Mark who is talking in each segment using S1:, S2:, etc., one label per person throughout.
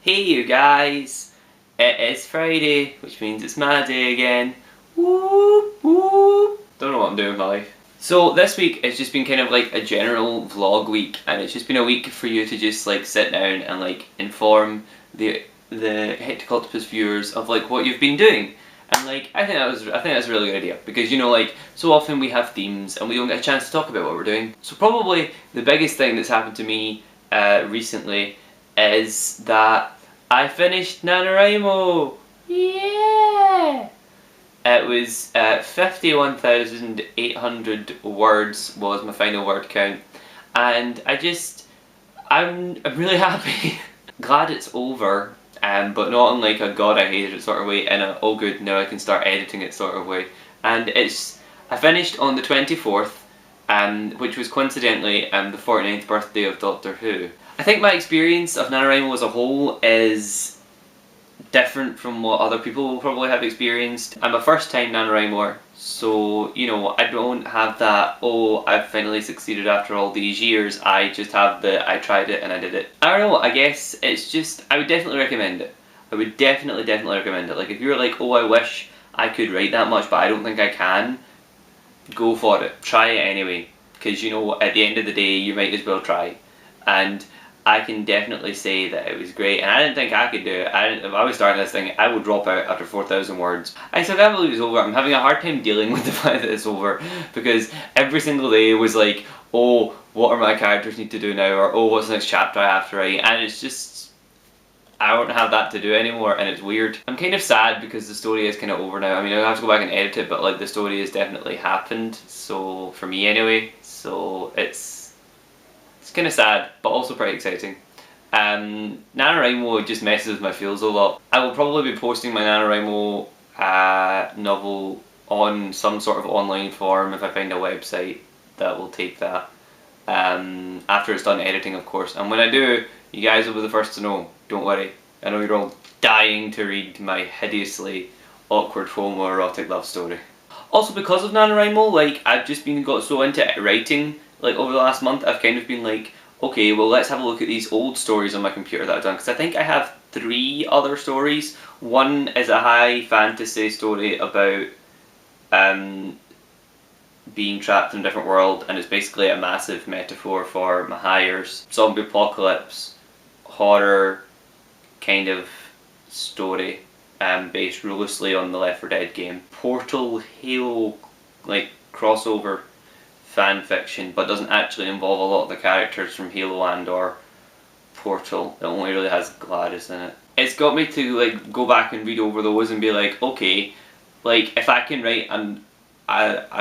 S1: Hey you guys, it is Friday, which means it's my day again. Whoop whoop. Don't know what I'm doing with my life. So this week has just been kind of like a general vlog week, and it's just been a week for you to just like sit down and like inform the Hectic Octopus viewers of like what you've been doing. And like I think that's a really good idea, because you know, like, so often we have themes and we don't get a chance to talk about what we're doing. So probably the biggest thing that's happened to me recently is that I finished Nanowrimo! Yeah! It was 51,800 words was my final word count, and I'm really happy. Glad it's over, but not in like a god I hated it sort of way, in a oh good, now I can start editing it sort of way. And I finished on the 24th, which was coincidentally the 49th birthday of Doctor Who. I think my experience of NaNoWriMo as a whole is different from what other people will probably have experienced. I'm a first time NaNoWriMer, so you know, I don't have that, oh, I've finally succeeded after all these years. I just have the, I tried it and I did it. I don't know, I guess it's just, I would definitely recommend it. I would definitely recommend it. Like, if you're like, oh, I wish I could write that much but I don't think I can, go for it. Try it anyway, because you know, at the end of the day you might as well try. And I can definitely say that it was great, and I didn't think I could do it. If I was starting this thing, I would drop out after 4,000 words. I still can't believe it's over. I'm having a hard time dealing with the fact that it's over, because every single day was like, oh, what are my characters need to do now, or oh, what's the next chapter I have to write, and it's just, I don't have that to do anymore, and it's weird. I'm kind of sad because the story is kind of over now. I mean, I have to go back and edit it, but like, the story has definitely happened, so for me anyway, so it's kind of sad, but also pretty exciting. NaNoWriMo just messes with my feels a lot. I will probably be posting my NaNoWriMo novel on some sort of online form if I find a website that will take that. After it's done editing, of course. And when I do, you guys will be the first to know. Don't worry. I know you're all dying to read my hideously awkward homoerotic love story. Also, because of NaNoWriMo, like, I've just got so into writing, like, over the last month. I've kind of been like, okay, well, let's have a look at these old stories on my computer that I've done, because I think I have 3 other stories. One is a high fantasy story about being trapped in a different world, and it's basically a massive metaphor for Mahayer's zombie apocalypse horror kind of story, based loosely on the Left 4 Dead game. Portal Halo, like, crossover fan fiction, but doesn't actually involve a lot of the characters from Halo and or Portal. It only really has Gladys in it. It's got me to like go back and read over those and be like, okay, like, if I can write a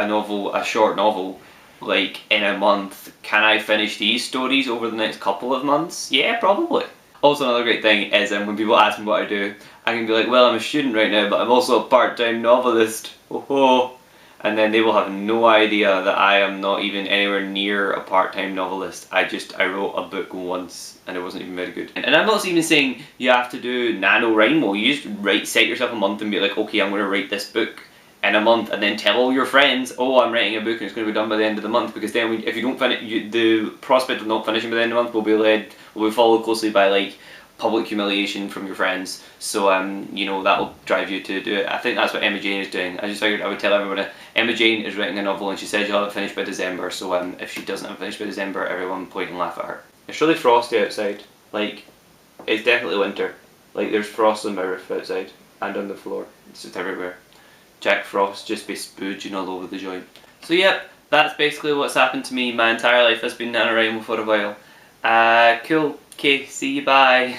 S1: novel, a short novel, like, in a month, can I finish these stories over the next couple of months? Yeah, probably. Also, another great thing is when people ask me what I do, I can be like, well, I'm a student right now, but I'm also a part-time novelist. Oh-ho. And then they will have no idea that I am not even anywhere near a part-time novelist. I wrote a book once and it wasn't even very good. And I'm not even saying you have to do NaNoWriMo. You just set yourself a month and be like, okay, I'm going to write this book in a month, and then tell all your friends, oh, I'm writing a book and it's going to be done by the end of the month, because then if you don't finish, the prospect of not finishing by the end of the month will be followed closely by like public humiliation from your friends. So you know, that will drive you to do it. I think that's what Emma Jane is doing. I just figured I would tell everybody, Emma Jane is writing a novel and she said she'll have it finished by December, so if she doesn't have it finished by December, everyone point and laugh at her. It's really frosty outside. Like, it's definitely winter. Like, there's frost on my roof outside and on the floor. It's just everywhere. Jack Frost just be spooging all over the joint. So yep, that's basically what's happened to me. My entire life has been NaNoWriMo for a while. Cool. Okay, see you, bye.